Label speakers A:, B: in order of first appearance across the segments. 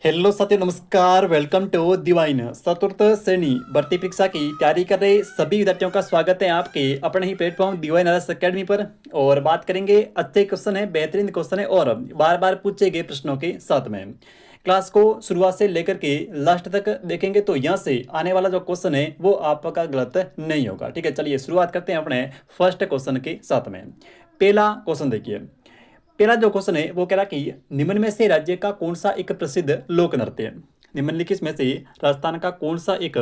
A: Hello साथियों, नमस्कार। Welcome to divine चतुर्थ श्रेणी भर्ती परीक्षा की तैयारी कर रहे सभी विद्यार्थियों का स्वागत है आपके अपने ही प्लेटफॉर्म डिवाइन आर्ट्स अकेडमी पर। और बात करेंगे अच्छे क्वेश्चन है, बेहतरीन क्वेश्चन है और बार बार पूछे गए प्रश्नों के साथ में। क्लास को शुरुआत से लेकर के लास्ट तक देखेंगे तो यहाँ से आने वाला जो क्वेश्चन है वो आपका गलत नहीं होगा। ठीक है, चलिए शुरुआत करते हैं अपने फर्स्ट क्वेश्चन के साथ में। पहला क्वेश्चन देखिए। पहला जो क्वेश्चन है वो कह रहा कि निम्न में से राज्य का कौन सा एक प्रसिद्ध लोक नृत्य है। निम्नलिखित में से राजस्थान का कौन सा एक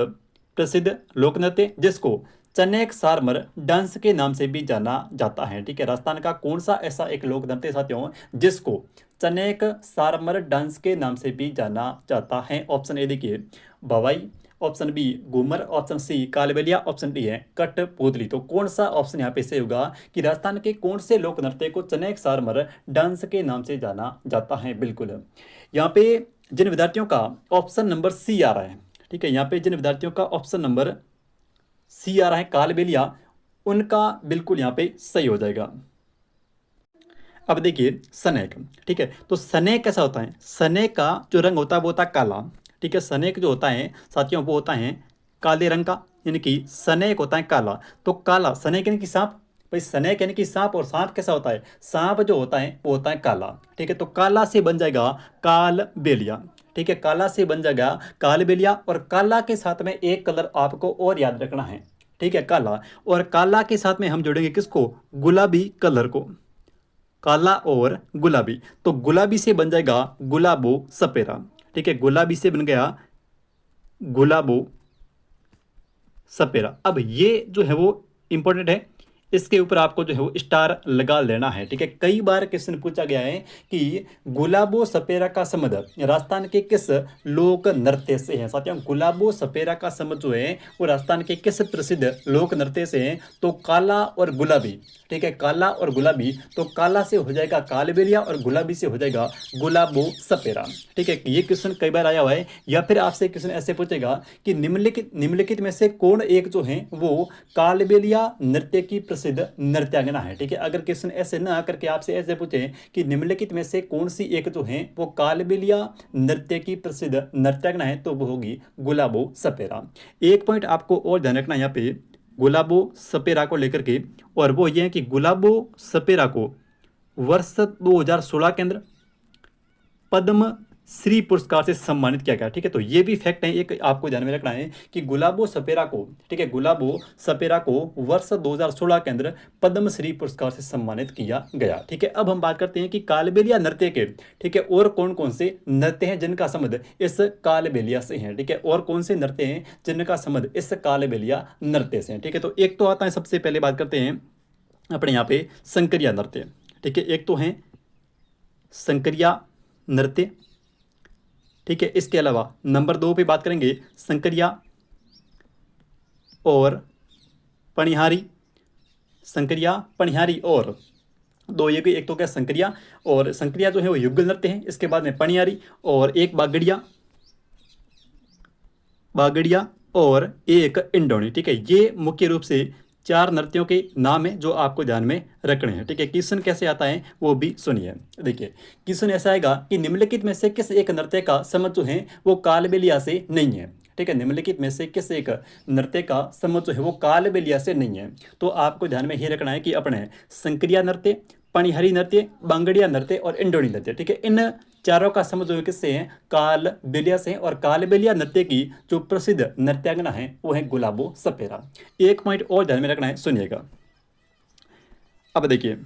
A: प्रसिद्ध लोक नृत्य जिसको चनेक सारमर डांस के नाम से भी जाना जाता है। ठीक है, राजस्थान का कौन सा ऐसा एक लोक नृत्य साथियों जिसको चनेक सारमर डांस के नाम से भी जाना जाता है। ऑप्शन ए देखिए Bhavai, option B Ghoomar, option C Kalbelia, option D है कठपुतली। तो कौन सा ऑप्शन यहाँ पे से होगा कि राजस्थान के कौन से लोक नृत्य को चनेक सारमर डांस के नाम से जाना जाता है। बिल्कुल यहाँ पे जिन विद्यार्थियों का ऑप्शन नंबर सी आ रहा है, ठीक है, यहाँ पे जिन विद्यार्थियों का ऑप्शन नंबर सी आ रहा है कालबेलिया, उनका बिल्कुल यहाँ पे सही हो जाएगा। अब देखिए सनेक, ठीक है, तो सनेक कैसा होता है। सनेक का जो रंग होता है वो होता है काला। ठीक है, सनेक जो होता है साथियों वो होता है काले रंग का, यानी कि सनेक होता है काला। तो काला सनेक यानी कि सांप, भाई सनेक यानी कि सांप, और सांप कैसा होता है, सांप जो होता है वो होता है काला। ठीक है, तो काला से बन जाएगा काल बेलिया। ठीक है, काला से बन जाएगा काल बेलिया, और काला के साथ में एक कलर आपको और याद रखना है। ठीक है, काला, और काला के साथ में हम जोड़ेंगे किसको, गुलाबी कलर को। काला और गुलाबी, तो गुलाबी से बन जाएगा गुलाबो सपेरा। ठीक है, गुलाबी से बन गया गुलाबो सपेरा। अब ये जो है वो इंपॉर्टेंट है, इसके ऊपर आपको जो है वो स्टार लगा लेना है। ठीक है, कई बार क्वेश्चन पूछा गया है कि गुलाबो सपेरा का संबंध राजस्थान के किस लोक नृत्य से है। साथियों गुलाबो सपेरा का संबंध जो है वो राजस्थान के किस प्रसिद्ध लोक नृत्य से है, तो काला और गुलाबी। ठीक है, काला और गुलाबी, तो काला से हो जाएगा कालबेलिया और गुलाबी से हो जाएगा गुलाबो सपेरा। ठीक है, ये क्वेश्चन कई बार आया हुआ है। या फिर आपसे क्वेश्चन ऐसे पूछेगा कि निम्नलिखित में से कौन एक जो है वो कालबेलिया नृत्य की प्रसिद्ध नृत्यांगना है। ठीक है, अगर क्वेश्चन ऐसे ना करके आपसे ऐसे पूछे कि निम्नलिखित में से कौन सी एक जो है वो कालबेलिया नृत्य की प्रसिद्ध नृत्यांगना है, तो वो होगी गुलाबो सपेरा। एक पॉइंट आपको और ध्यान रखना यहाँ पे गुलाबो सपेरा को लेकर के, और वो ये है कि गुलाबो सपेरा को वर्ष 2016 के अंदर पद्म श्री पुरस्कार से सम्मानित किया गया। ठीक है, तो ये भी फैक्ट है, एक आपको ध्यान में रखना है कि गुलाबो सपेरा को, ठीक है, गुलाबो सपेरा को वर्ष 2016 के अंदर पद्म श्री पुरस्कार से सम्मानित किया गया। ठीक है, अब हम बात करते हैं कि कालबेलिया नृत्य के, ठीक है, और कौन कौन से नृत्य हैं जिनका संबंध इस कालबेलिया से है। ठीक है, और कौन से नृत्य हैं जिनका संबंध इस कालबेलिया नृत्य से है। ठीक है, तो एक तो आता है, सबसे पहले बात करते हैं अपने यहाँ पे संकरिया नृत्य। ठीक है, एक तो है संकरिया नृत्य। ठीक है, इसके अलावा नंबर 2 पे बात करेंगे संकरिया और पनिहारी। संकरिया पनिहारी और दो, ये भी एक तो क्या संकरिया, और संकरिया जो है वो युगल नृत्य है। इसके बाद में पनिहारी और एक बागड़िया, बागड़िया और एक इंडोनी। ठीक है, ये मुख्य रूप से 4 नृत्यों के नाम है जो आपको ध्यान में रखने हैं। ठीक है, क्वेश्चन कैसे आता है वो भी सुनिए। देखिए क्वेश्चन ऐसा आएगा कि निम्नलिखित में से किस एक नृत्य का संबंध जो है वो कालबेलिया से नहीं है। ठीक है, निम्नलिखित में से किस एक नृत्य का संबंध जो है वो कालबेलिया से नहीं है। तो आपको ध्यान में ये रखना है कि अपने संक्रिया नृत्य, पनिहरी नृत्य, बांगड़िया नृत्य और इंडोनी नृत्य, ठीक है, इन चारों का संबंध जो है किससे है, कालबेलिया से है। और कालबेलिया नृत्य की जो प्रसिद्ध नृत्यांगना है वो है गुलाबो सपेरा। एक पॉइंट और ध्यान में रखना है, सुनिएगा। अब देखिए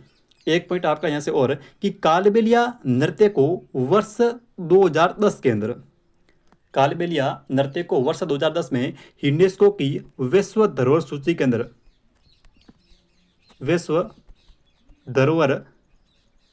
A: एक पॉइंट आपका यहां से और कि कालबेलिया नृत्य को वर्ष 2010 के अंदर, कालबेलिया नृत्य को वर्ष 2010 में यूनेस्को की विश्व धरोहर सूची के अंदर, विश्व धरोहर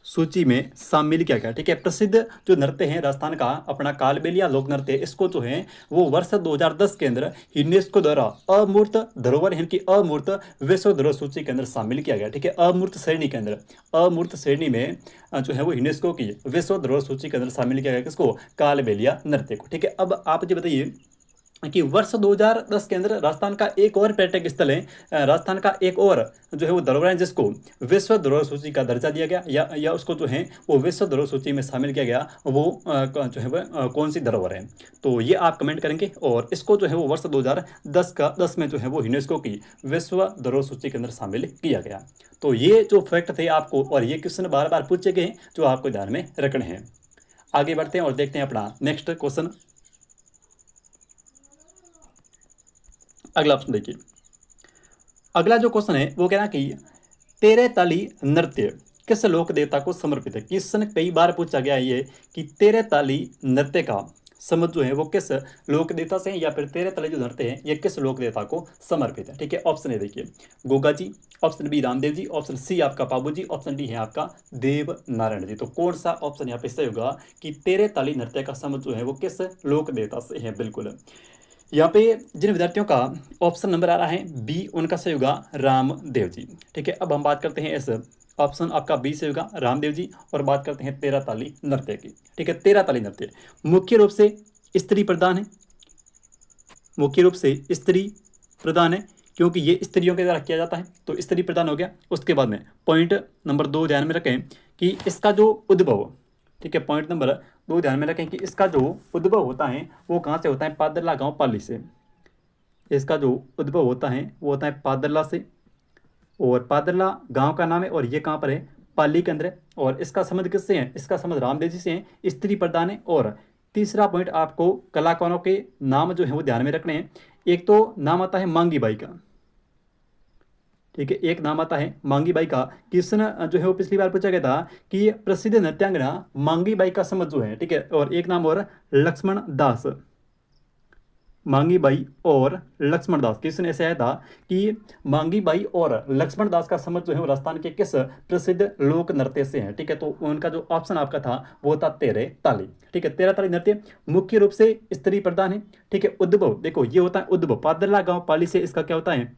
A: सूची में शामिल किया गया। ठीक है, प्रसिद्ध जो नृत्य है राजस्थान का अपना कालबेलिया लोक नृत्य, इसको जो है वो वर्ष 2010 के अंदर यूनेस्को द्वारा अमूर्त धरोहर यानी कि अमूर्त विश्व धरोहर सूची के अंदर शामिल किया गया। ठीक है, अमूर्त श्रेणी के अंदर, अमूर्त श्रेणी में जो है वो यूनेस्को की विश्व धरोहर सूची के अंदर शामिल किया गया किसको, कालबेलिया नृत्य को। ठीक है, अब आप मुझे बताइए कि वर्ष 2010 के अंदर राजस्थान का एक और पर्यटक स्थल है, राजस्थान का एक और जो है वो धरोहर है जिसको विश्व धरोहर सूची का दर्जा दिया गया, या उसको जो है वो विश्व धरोहर सूची में शामिल किया गया, वो जो है वो कौन सी धरोहर है। तो ये आप कमेंट करेंगे, और इसको जो है वो वर्ष 2010 में जो है वो यूनेस्को की विश्व धरोहर सूची के अंदर शामिल किया गया। तो ये जो फैक्ट थे आपको, और ये क्वेश्चन बार बार पूछे गए हैं जो आपको ध्यान में रखने हैं। आगे बढ़ते हैं और देखते हैं अपना नेक्स्ट क्वेश्चन। अगला ऑप्शन देखिए, अगला जो क्वेश्चन है वो कह रहा कि तेरे ताली नृत्य किस लोक देवता को समर्पित है। क्वेश्चन कई बार पूछा गया है ये कि तेरे ताली नृत्य का संबंध जो है वो किस लोक देवता से है, या फिर तेरे ताली जो नृत्य है ये किस लोक देवता को समर्पित है। ठीक है, ऑप्शन ए देखिए Goga ji, option B Ramdev ji, option C आपका बाबू जी, ऑप्शन डी है आपका देव नारायण जी। तो कौन सा ऑप्शन यहाँ पे सही होगा कि तेरे ताली नृत्य का संबंध जो है वो किस लोक देवता से है। बिल्कुल, यहाँ पे जिन विद्यार्थियों का ऑप्शन नंबर आ रहा है बी, उनका सही होगा रामदेव जी। ठीक है, अब हम बात करते हैं इस ऑप्शन आपका बी से होगा रामदेव जी, और बात करते हैं तेरह ताली नृत्य की। ठीक है, तेरह ताली नृत्य मुख्य रूप से स्त्री प्रधान है, मुख्य रूप से स्त्री प्रधान है, क्योंकि ये स्त्रियों के द्वारा किया जाता है, तो स्त्री प्रधान हो गया। उसके बाद में पॉइंट नंबर 2 ध्यान में रखें कि इसका जो उद्भव, ठीक है, पॉइंट नंबर 2 ध्यान में रखें कि इसका जो उद्भव होता है वो कहाँ से होता है, पादरला गांव पाली से। इसका जो उद्भव होता है वो होता है पादरला से, और पादरला गांव का नाम है, और ये कहाँ पर है, पाली के अंदर है। और इसका संबंध किससे है, इसका संबंध रामदेव जी से है, स्त्री प्रधान है। और तीसरा पॉइंट आपको कलाकारों के नाम जो है वो ध्यान में रखने हैं। एक तो नाम आता है मांगी बाई का, ठीक है, एक नाम आता है मांगी बाई का। क्वेश्चन जो है वो पिछली बार पूछा गया था कि प्रसिद्ध नृत्यांगना मांगी बाई का संबंध जो है, ठीक है, और एक नाम और लक्ष्मण दास, मांगी बाई और लक्ष्मण दास। क्वेश्चन ऐसे आया था कि मांगी बाई और लक्ष्मण दास का संबंध जो है वो राजस्थान के किस प्रसिद्ध लोक नृत्य से है। ठीक है, तो उनका जो ऑप्शन आपका था वो था तेरे ताली। ठीक है, तेरह ताली नृत्य मुख्य रूप से स्त्री प्रधान है। ठीक है, उद्भव देखो ये होता है उद्भव, पादरला गांव पाली से इसका क्या होता है,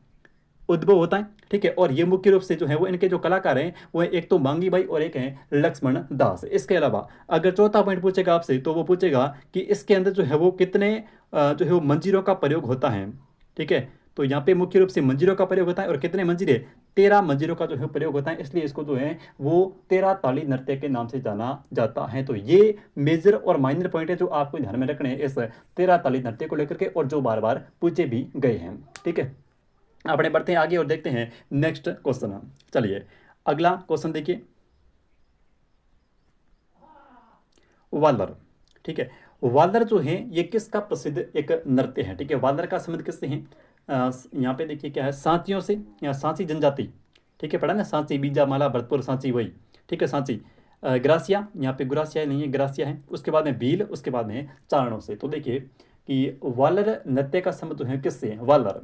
A: उद्भव होता है। ठीक है, और ये मुख्य रूप से जो है वो इनके जो कलाकार हैं वो एक तो मांगी बाई और एक है लक्ष्मण दास। इसके अलावा अगर चौथा पॉइंट पूछेगा आपसे तो वो पूछेगा कि इसके अंदर जो है वो कितने जो है वो मंजीरों का प्रयोग होता है। ठीक है, तो यहाँ पे मुख्य रूप से मंजीरों का प्रयोग होता है, और कितने मंजीरे, 13 मंजीरों का जो है प्रयोग होता है, इसलिए इसको जो है वो तेरह ताली नृत्य के नाम से जाना जाता है। तो ये मेजर और माइनर पॉइंट है जो आपको ध्यान में रखने हैं इस तेरह ताली नृत्य को लेकर के, और जो बार बार पूछे भी गए हैं। ठीक है, अपने बढ़ते हैं आगे और देखते हैं नेक्स्ट क्वेश्चन। चलिए अगला क्वेश्चन देखिए, वालर। ठीक है, वालर जो है ये किसका प्रसिद्ध एक नृत्य है। ठीक है, वालर का संबंध किससे है, यहाँ पे देखिए क्या है, सांचियों से, या सांची जनजाति। ठीक है, पढ़ा ना, सांची, बीजा, माला, भरतपुर, सांची, वही। ठीक है, सांची, ग्रासिया, यहाँ पे गुरासिया नहीं है, ग्रासिया है। उसके बाद में भील, उसके बाद में चारणों से। तो देखिए कि वालर नृत्य का संबंध जो है किससे है, वालर।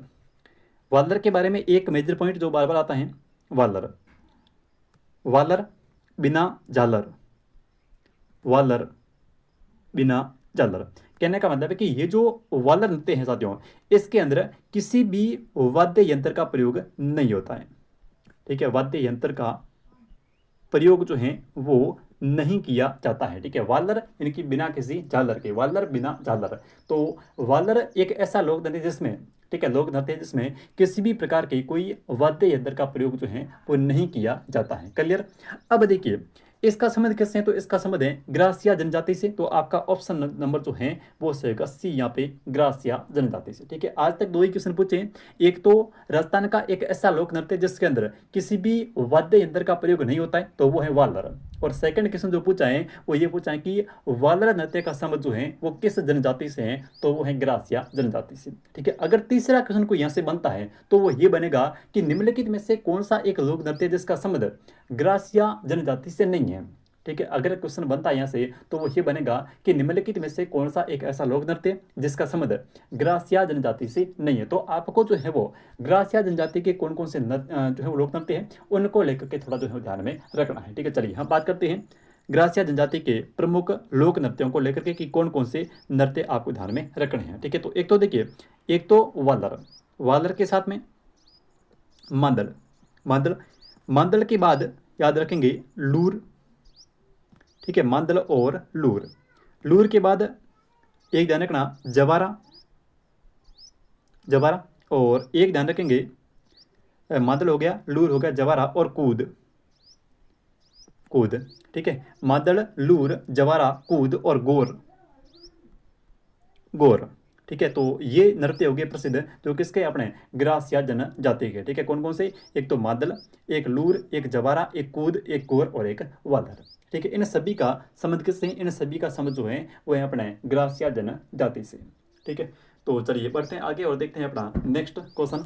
A: वालर के बारे में एक मेजर पॉइंट जो बार बार आता है, वालर, वालर बिना झालर, वालर बिना झालर। कहने का मतलब है कि ये जो वालर नृत्य है साथियों, इसके अंदर किसी भी वाद्य यंत्र का प्रयोग नहीं होता है। ठीक है, वाद्य यंत्र का प्रयोग जो है वो नहीं किया जाता है। ठीक है, वालर इनकी बिना किसी झालर के, वालर बिना झालर। तो वालर एक ऐसा लोक नृत्य जिसमें, ठीक है, लोक नृत्य जिसमें किसी भी प्रकार के कोई वाद्य यंत्र का प्रयोग जो है वो नहीं किया जाता है। क्लियर। अब देखिए इसका संबंध किससे है, तो इसका संबंध है ग्रासिया जनजाति से। तो आपका ऑप्शन नंबर जो है वो रहेगा सी, यहाँ पे ग्रासिया जनजाति से। ठीक है, आज तक दो ही क्वेश्चन पूछे, एक तो राजस्थान का एक ऐसा लोक नृत्य जिसके अंदर किसी भी वाद्य यंत्र का प्रयोग नहीं होता है, तो वो है वालर। और सेकंड क्वेश्चन जो पूछा है वो ये पूछा है कि वालर नृत्य का संबंध जो है वो किस जनजाति से है, तो वो है ग्रासिया जनजाति से। ठीक है, अगर तीसरा क्वेश्चन को यहाँ से बनता है तो वो ये बनेगा कि निम्नलिखित में से कौन सा एक लोक नृत्य जिसका संबंध ग्रासिया जनजाति से नहीं है। ठीक है, अगर क्वेश्चन बनता है यहाँ से तो वो ये बनेगा कि निम्नलिखित में से कौन सा एक ऐसा लोक नृत्य जिसका संबंध ग्रासिया जनजाति से नहीं है। तो आपको जो है वो ग्रासिया जनजाति के कौन कौन से जो है वो लोक नृत्य हैं उनको लेकर के थोड़ा जो है ध्यान में रखना है। ठीक है, चलिए हम बात करते हैं ग्रासिया जनजाति के प्रमुख लोक नृत्यों को लेकर के कि कौन कौन से नृत्य आपको ध्यान में रखने हैं। ठीक है, तो एक तो देखिए, एक तो वालर, वालर के साथ में मांदल, मांदल, मांदल के बाद याद रखेंगे लूर। ठीक है, मांदल और लूर, लूर के बाद एक ध्यान रखना जवारा, जवारा, और एक ध्यान रखेंगे मादल हो गया, लूर हो गया, जवारा और कूद, कूद, ठीक है। मादल, लूर, जवारा, कूद और गोर, गोर, ठीक है। तो ये नृत्य हो गए प्रसिद्ध जो किसके, अपने ग्रासिया जनजाति के, ठीक है। कौन कौन से, एक तो मादल, एक लूर, एक जवारा, एक कूद, एक गोर और एक वादर, ठीक है। इन सभी का संबंध किससे, इन सभी का संबंध जो है वो है अपने ग्रासिया जनजाति से, ठीक है। तो चलिए बढ़ते हैं आगे और देखते हैं अपना नेक्स्ट क्वेश्चन।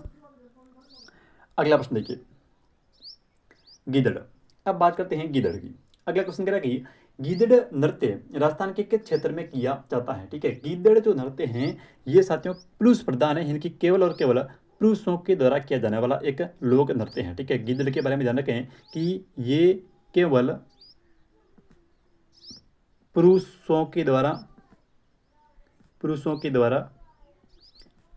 A: अगला प्रश्न देखिए, गीदड़। अब बात करते हैं गीदड़ की। अगला क्वेश्चन कह रहा है कि गीदड़ नृत्य राजस्थान के किस क्षेत्र में किया जाता है, ठीक है। गीदड़ जो नृत्य हैं ये साथियों पुरुष प्रधान है, इनकी केवल और केवल पुरुषों के द्वारा किया जाने वाला एक लोक नृत्य है, ठीक है। गीदड़ के बारे में ध्यान रखें कि ये केवल पुरुषों के द्वारा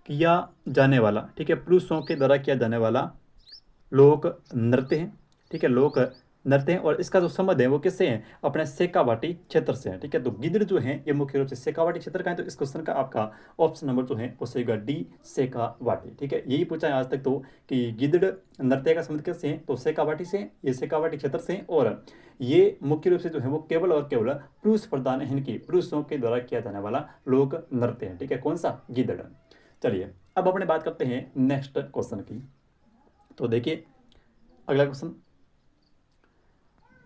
A: किया जाने वाला, ठीक है, पुरुषों के द्वारा किया जाने वाला लोक नृत्य है, ठीक है, लोक नृत्य है। और इसका जो संबंध है वो किससे है, अपने शेखावाटी क्षेत्र से है, ठीक है। तो गिद्ध जो है ये मुख्य रूप से शेखावाटी क्षेत्र का है। तो इस क्वेश्चन का आपका ऑप्शन नंबर जो है वो सही होगा डी, शेखावाटी, ठीक है। यही पूछा है आज तक तो कि गिद्ध नृत्य का संबंध किससे है, तो शेखावाटी से, ये शेखावाटी क्षेत्र से। और ये मुख्य रूप से जो है वो केवल और केवल पुरुष प्रधान है, इनकी पुरुषों के द्वारा किया जाने वाला लोक नृत्य है, ठीक है। कौन सा, गिद्ध। चलिए अब अपने बात करते हैं नेक्स्ट क्वेश्चन की। तो देखिए अगला क्वेश्चन,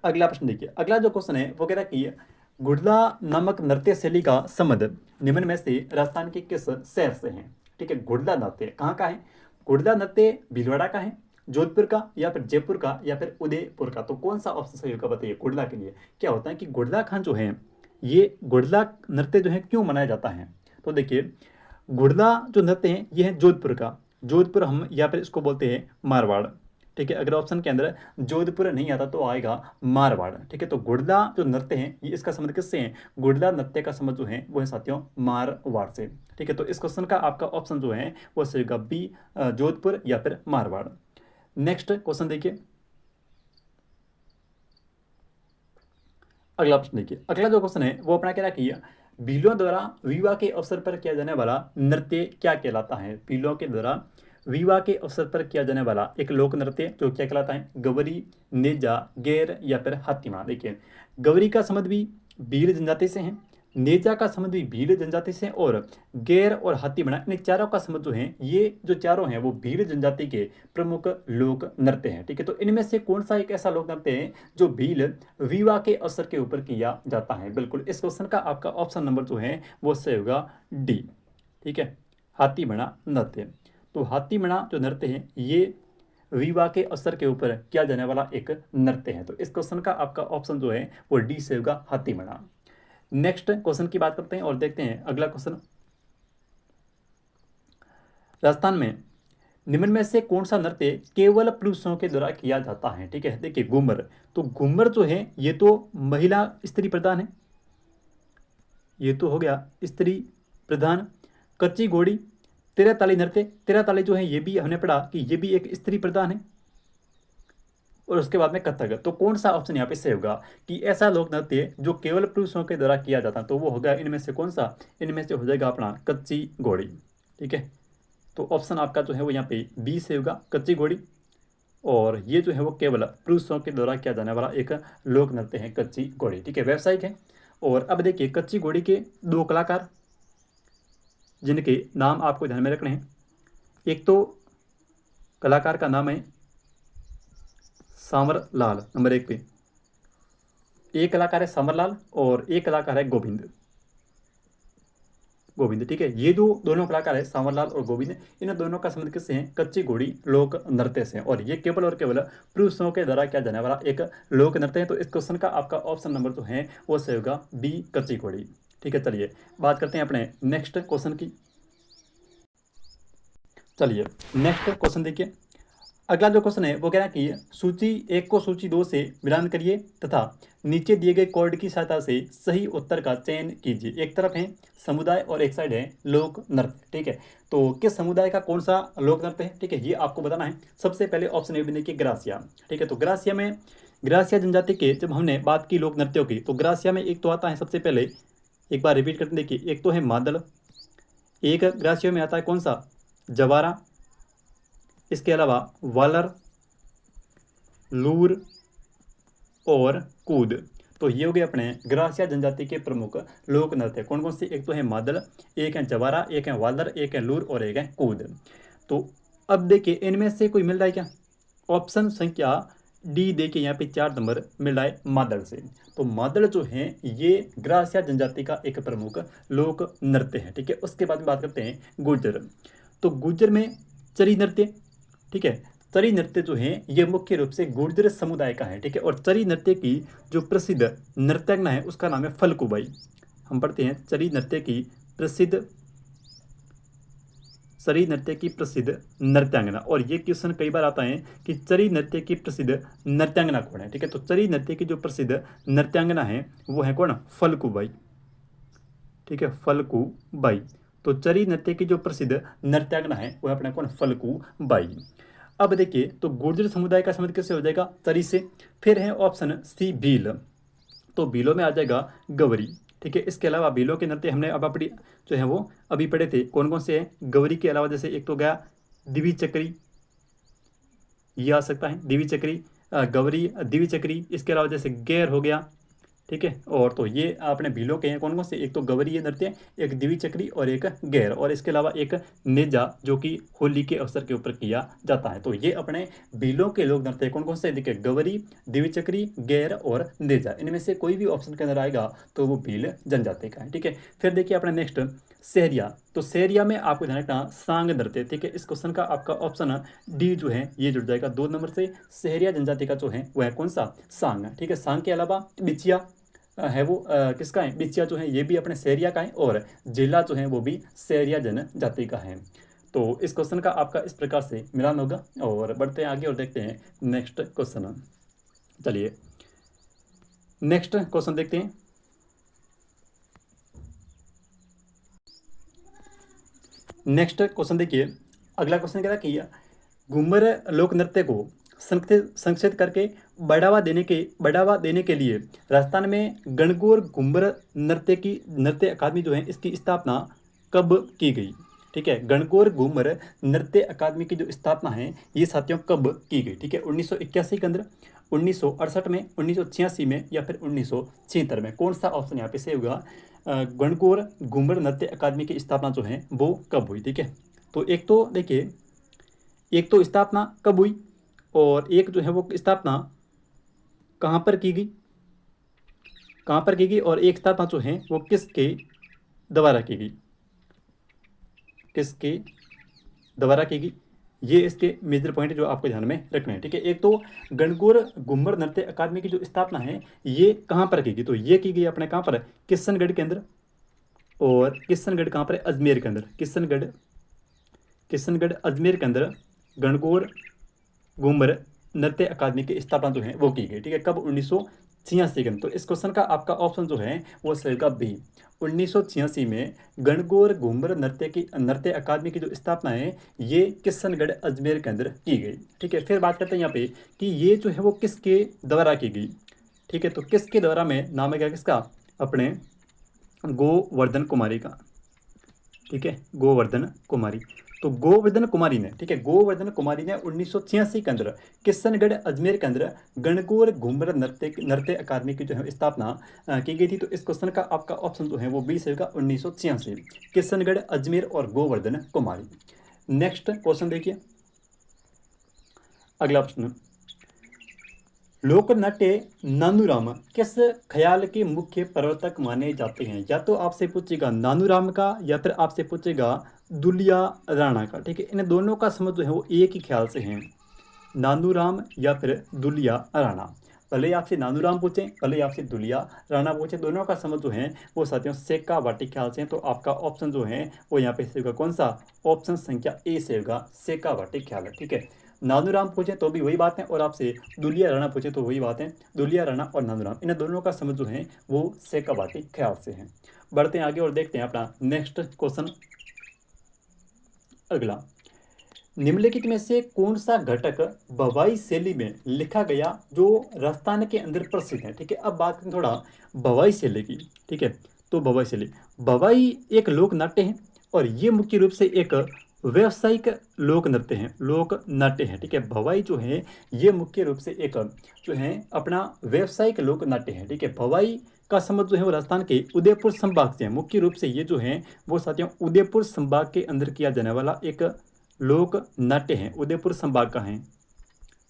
A: अगला प्रश्न देखिए। अगला जो क्वेश्चन है वो कह रहा है कि गुड़ला नामक नृत्य शैली का संबंध निम्न में से राजस्थान के किस शहर से है, ठीक है। गुड़ला नृत्य कहाँ का है, गुड़ला नृत्य भीलवाड़ा का है, जोधपुर का, या फिर जयपुर का, या फिर उदयपुर का। तो कौन सा ऑप्शन सही होगा बताइए। गुड़ला के लिए क्या होता है कि गुड़ला खान जो है, ये गुड़ला नृत्य जो है क्यों मनाया जाता है। तो देखिए गुड़ला जो नृत्य है ये है जोधपुर का, जोधपुर हम या फिर इसको बोलते हैं मारवाड़, ठीक है। अगर ऑप्शन के अंदर जोधपुर नहीं आता तो आएगा मारवाड़, ठीक है। तो गुड़ला जो नृत्य है ये इसका संबंध किससे है, गुड़ला नृत्य का संबंध जो है वो है साथियों मारवाड़ से, ठीक है। तो इस क्वेश्चन का आपका ऑप्शन जो है वो सही होगा बी, जोधपुर या फिर मारवाड़। नेक्स्ट क्वेश्चन देखिए, अगला प्रश्न देखिए। अगला जो क्वेश्चन है वो अपना कह रहा है कि भीलों द्वारा विवाह के अवसर पर किया जाने वाला नृत्य क्या कहलाता है। भीलों के द्वारा विवाह के अवसर पर किया जाने वाला एक लोक नृत्य जो क्या कहलाता है, गवरी, नेजा, गैर या फिर हाथीमाणा। देखिए गवरी का संबंध भी भील जनजाति से है, नेजा का संबंध भी भील जनजाति से, और गैर और हाथीमाणा इन चारों का संबंध जो है ये जो चारों हैं वो भील जनजाति के प्रमुख लोक नृत्य हैं, ठीक है। तो इनमें से कौन सा एक ऐसा लोक नृत्य है जो भील विवाह के अवसर के ऊपर किया जाता है। बिल्कुल इस क्वेश्चन का आपका ऑप्शन नंबर जो है वो सही होगा डी, ठीक है, हाथीमाणा नृत्य। तो हाथीमाणा जो नृत्य है ये विवाह के अवसर के ऊपर किया जाने वाला एक नृत्य है। तो इस क्वेश्चन का आपका ऑप्शन जो है वो डी से होगा, हाथीमाणा। नेक्स्ट क्वेश्चन की बात करते हैं और देखते हैं अगला क्वेश्चन। राजस्थान में निम्न में से कौन सा नृत्य केवल पुरुषों के द्वारा किया जाता है, ठीक है। देखिए घूमर, तो घूमर जो है ये तो महिला स्त्री प्रधान है, ये तो हो गया स्त्री प्रधान। कच्ची घोड़ी, तेरह ताली नृत्य, तेरह ताली जो है ये भी हमने पढ़ा कि ये भी एक स्त्री प्रधान है। और उसके बाद में कथक। तो कौन सा ऑप्शन यहाँ पे सही होगा कि ऐसा लोक नृत्य जो केवल पुरुषों के द्वारा किया जाता है, तो वो होगा इनमें से कौन सा, इनमें से हो जाएगा अपना कच्ची घोड़ी, ठीक है। तो ऑप्शन आपका जो है वो यहाँ पे बी से होगा, कच्ची घोड़ी। और ये जो है वो केवल पुरुषों के द्वारा किया जाने वाला एक लोक नृत्य है कच्ची घोड़ी, ठीक है, व्यावसायिक है। और अब देखिए कच्ची घोड़ी के दो कलाकार जिनके नाम आपको ध्यान में रखने हैं। एक तो कलाकार का नाम है सांवर लाल, नंबर एक पे एक कलाकार है सांवर लाल और एक कलाकार है गोविंद, गोविंद, ठीक है। ये जो दोनों कलाकार है सांवर लाल और गोविंद, इन दोनों का संबंध किससे है, कच्ची घोड़ी लोक नृत्य से। और ये केवल और केवल पुरुषों के द्वारा किया जाने वाला एक लोक नृत्य है। तो इस क्वेश्चन का आपका ऑप्शन नंबर जो है वो सही होगा बी, कच्ची घोड़ी, ठीक है। चलिए बात करते हैं अपने नेक्स्ट क्वेश्चन की। चलिए नेक्स्ट क्वेश्चन देखिए। अगला जो क्वेश्चन है वो कह रहा है कि सूची एक को सूची दो से मिलान करिए तथा नीचे दिए गए कोड की सहायता से सही उत्तर का चयन कीजिए। एक तरफ है समुदाय और एक साइड है लोक नृत्य, ठीक है। तो किस समुदाय का कौन सा लोक नृत्य है, ठीक है, ये आपको बताना है। सबसे पहले ऑप्शन ए देखिए ग्रासिया, ठीक है। तो ग्रासिया में, ग्रासिया जनजाति के जब हमने बात की लोक नृत्यों की, तो ग्रासिया में एक तो आता है, सबसे पहले एक बार रिपीट करते देखिए, एक तो है मादल, एक ग्रासिया में आता है कौन सा, जवारा, इसके अलावा वालर, लूर और कूद। तो ये हो गए अपने ग्रासिया जनजाति के प्रमुख लोक नृत्य। कौन कौन से? एक तो है मादल, एक है जवारा, एक है वालर, एक है लूर और एक है कूद। तो अब देखिए इनमें से कोई मिल रहा है क्या? ऑप्शन संख्या डी देखिए यहाँ पे 4 नंबर मिल रहा है मादल से। तो मादल जो है ये ग्रासिया जनजाति का एक प्रमुख लोक नृत्य है। ठीक है, उसके बाद में बात करते हैं गुर्जर। तो गुर्जर में चरी नृत्य, ठीक है, चरी नृत्य जो है ये मुख्य रूप से गुर्जर समुदाय का है। ठीक है, और चरी नृत्य की जो प्रसिद्ध नृत्यज्ञ है उसका नाम है फलकूबाई। हम पढ़ते हैं चरी नृत्य की प्रसिद्ध नृत्यांगना। और ये क्वेश्चन कई बार आता है कि चरी नृत्य की प्रसिद्ध नृत्यांगना कौन है? ठीक है, तो चरी नृत्य की जो प्रसिद्ध नृत्यांगना है वो है कौन? फलकूबाई। ठीक है, फलकूबाई। तो चरी नृत्य की जो प्रसिद्ध नृत्यांगना है वो है अपना कौन? फलकूबाई। अब देखिए तो गुर्जर समुदाय का संबंध कैसे हो जाएगा? चरी से। फिर है ऑप्शन सी भील। तो भीलों में आ जाएगा गवरी। ठीक है, इसके अलावा भीलों के नृत्य हमने अब अपनी जो है वो अभी पढ़े थे। कौन कौन से हैं? गवरी के अलावा जैसे एक तो गया दिवी चक्री, ये आ सकता है दिवी चक्री, गवरी दिवी चक्री। इसके अलावा जैसे गैर हो गया। ठीक है, और तो ये आपने भीलों के हैं कौन कौन से? एक तो गवरी नृत्य, एक दिवी चक्री और एक गैर, और इसके अलावा एक नेजा जो कि होली के अवसर के ऊपर किया जाता है। तो ये अपने भीलों के लोक नृत्य कौन कौन से? देखिए गवरी, दिवी चक्री, गैर और नेजा। इनमें से कोई भी ऑप्शन के अंदर आएगा तो वो भील जनजाति का है। ठीक है, फिर देखिए अपने नेक्स्ट सहरिया। तो सहरिया में आपको ध्यान रखना सांग नृत्य। ठीक है, इस क्वेश्चन का आपका ऑप्शन डी जो है ये जुड़ जाएगा 2 नंबर से। सहरिया जनजाति का जो है वह है कौन सा? सांग। ठीक है, सांग के अलावा बिचिया है वो किसका है? बिचिया जो है ये भी अपने सहरिया का है, और जिला जो है वो भी सहरिया जनजाति का है। तो इस क्वेश्चन का आपका इस प्रकार से मिलान होगा। और बढ़ते हैं आगे और देखते हैं नेक्स्ट क्वेश्चन। चलिए नेक्स्ट क्वेश्चन देखते हैं। नेक्स्ट क्वेश्चन देखिए, अगला क्वेश्चन क्या था कि घूमर लोक नृत्य को संक्षिप्त करके बढ़ावा देने के लिए राजस्थान में गणगौर घूमर नृत्य अकादमी जो है इसकी स्थापना कब की गई? ठीक है, गणगौर घूमर नृत्य अकादमी की जो स्थापना है ये साथियों कब की गई? ठीक है, 1981 के अंदर, 1968 में, 1986 में या फिर 1976 में? कौन सा ऑप्शन यहाँ पे सही होगा? गणगौर घूमर नृत्य अकादमी की स्थापना जो है वो कब हुई? ठीक है, तो एक तो देखिए एक तो स्थापना कब हुई और एक जो है वो स्थापना कहाँ पर की गई, और एक स्थापना जो है वो किसके द्वारा की गई? ये इसके मेजर पॉइंट जो आपको ध्यान में रखना है। ठीक है, एक तो गणगौर घूमर नृत्य अकादमी की जो स्थापना है ये कहाँ पर की गई? तो ये की गई अपने कहाँ पर? किशनगढ़ के अंदर। और किशनगढ़ कहाँ पर है? अजमेर के अंदर। किशनगढ़ अजमेर के अंदर गणगौर घूमर नृत्य अकादमी की स्थापना जो है वो की गई। ठीक है, कब? 1986 के अंदर। तो इस क्वेश्चन का आपका ऑप्शन जो है वो सही होगा बी। 1986 में गणगौर घूमर नृत्य अकादमी की जो स्थापना है ये किशनगढ़ अजमेर के अंदर की गई। ठीक है, फिर बात करते हैं यहाँ पे कि ये जो है वो किसके द्वारा की गई? ठीक है, तो किसके द्वारा में नाम है क्या किसका? अपने गोवर्धन कुमारी का। ठीक है, गोवर्धन कुमारी। तो गोवर्धन कुमारी ने 1986 के अंदर किशनगढ़ अजमेर के अंदर गणगौर घूमर नृत्य अकादमी की जो है स्थापना की गई थी। तो इस क्वेश्चन का आपका ऑप्शन जो है वो बी होगा 1986, किशनगढ़ अजमेर और गोवर्धन कुमारी। नेक्स्ट क्वेश्चन देखिए, अगला प्रश्न, लोकनाट्य नानूराम किस ख्याल के मुख्य प्रवर्तक माने जाते हैं? या तो आपसे पूछेगा नानूराम का या फिर आपसे पूछेगा दुलिया राणा का। ठीक है, इन दोनों का समझ जो है वो एक ही ख्याल से है, नानूराम या फिर दुलिया राणा। भले ही आपसे नानूराम पूछें, भले ही आपसे दुलिया राणा पूछें, दोनों का समझ जो है वो साथियों शेखावाटी ख्याल से है। तो आपका ऑप्शन जो है वो यहाँ पे होगा कौन सा? ऑप्शन संख्या ए से होगा, शेखावाटी ख्याल है। ठीक है, नानूराम पूछे तो भी वही बात है और आपसे दुलिया राणा पूछे तो वही बात है। दुलिया राणा और नानूराम इन दोनों का समझ जो है वो शेखावाटी ख्याल से है। बढ़ते हैं आगे और देखते हैं अपना नेक्स्ट क्वेश्चन। अगला, निम्नलिखित में से कौन सा घटक भवाई शैली में लिखा गया जो राजस्थान के अंदर प्रसिद्ध है? ठीक है, अब बात करें थोड़ा भवाई शैली की। ठीक है, तो भवाई शैली, भवाई एक लोक नाट्य है और ये मुख्य रूप से एक व्यावसायिक लोक नृत्य हैं, लोक नाट्य हैं। ठीक है, भवाई जो है ये मुख्य रूप से एक जो है अपना व्यावसायिक लोक नाट्य है। ठीक है, भवाई का संबंध जो है वो राजस्थान के उदयपुर संभाग से है। मुख्य रूप से ये जो है वो साथियों उदयपुर संभाग के अंदर किया जाने वाला एक लोक नाट्य है, उदयपुर संभाग का है।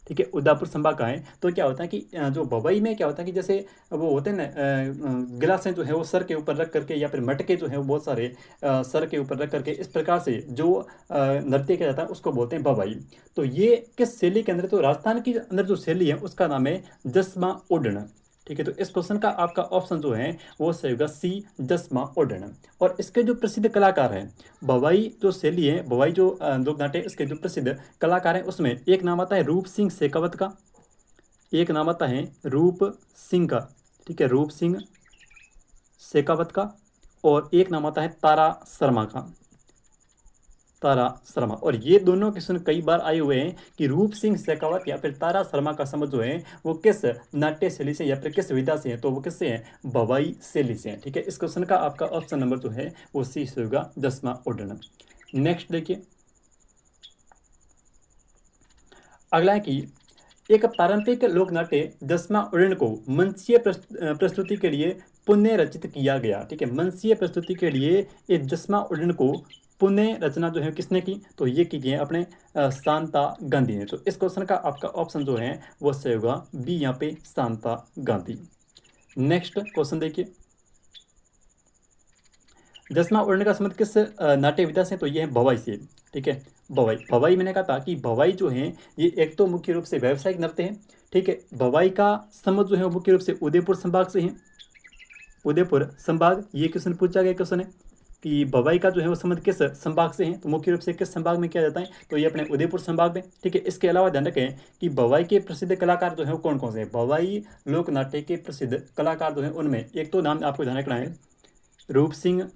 A: ठीक है, उदयपुर संभाग का है। तो क्या होता है कि जो भवई में क्या होता है कि जैसे वो होते हैं ना गिलासें जो है वो सर के ऊपर रख करके या फिर मटके जो है वो बहुत सारे सर के ऊपर रख करके इस प्रकार से जो नृत्य किया जाता है उसको बोलते हैं भवाई। तो ये किस शैली के अंदर, तो राजस्थान के अंदर जो शैली है उसका नाम है जसमा ओडण। ठीक है, तो इस क्वेश्चन का आपका ऑप्शन जो है वो सही होगा सी, जसमा ओडण। और इसके जो प्रसिद्ध कलाकार हैं, भवाई जो शैली है, भवाई जो लोक नाट्य है, इसके जो प्रसिद्ध कलाकार हैं उसमें एक नाम आता है रूप सिंह शेखावत का, एक नाम आता है रूप सिंह का। ठीक है, रूप सिंह शेखावत का, और एक नाम आता है तारा शर्मा का, तारा शर्मा। और ये दोनों क्वेश्चन कई बार आए हुए हैं कि रूप सिंह शेखावत या फिर तारा शर्मा का समझ जो है वो किस नाट्य शैली से या फिर किस विधा से है, तो वो किससे है, भवाई शैली से है। ठीक है, इस क्वेश्चन का आपका ऑप्शन नंबर जो है वो सी होगा, जसमा ओडण। नेक्स्ट देखिए, अगला है कि एक पारंपरिक लोक नाट्य जसमा ओडण को मंचीय प्रस्तुति के लिए पुनः रचित किया गया। ठीक है, मंचीय प्रस्तुति के लिए ये जसमा ओडण को पुनः रचना जो है किसने की, तो ये की है अपने शांता गांधी ने। तो इस क्वेश्चन का आपका ऑप्शन जो है वो सही होगा बी, यहाँ पे शांता गांधी। नेक्स्ट क्वेश्चन देखिए, जसमा ओडण का संबंध किस नाट्य विधा से, तो ये है भवाई से। ठीक है, भवाई, भवाई मैंने कहा था कि भवाई जो है ये एक तो मुख्य रूप से व्यावसायिक नृत्य है। ठीक है, भवाई का संबंध जो है वो मुख्य रूप से उदयपुर संभाग से है, उदयपुर संभाग। ये क्वेश्चन पूछा गया क्वेश्चन है कि भवाई का जो है वो संबंध किस संभाग से है, तो मुख्य रूप से किस संभाग में किया जाता है, तो ये अपने उदयपुर संभाग में। ठीक है, इसके अलावा ध्यान रखें कि भवाई के प्रसिद्ध कलाकार जो है वो कौन कौन से हैं, भवाई लोक नाट्य के प्रसिद्ध कलाकार जो है उनमें एक तो नाम आपको ध्यान रखना है रूप सिंह,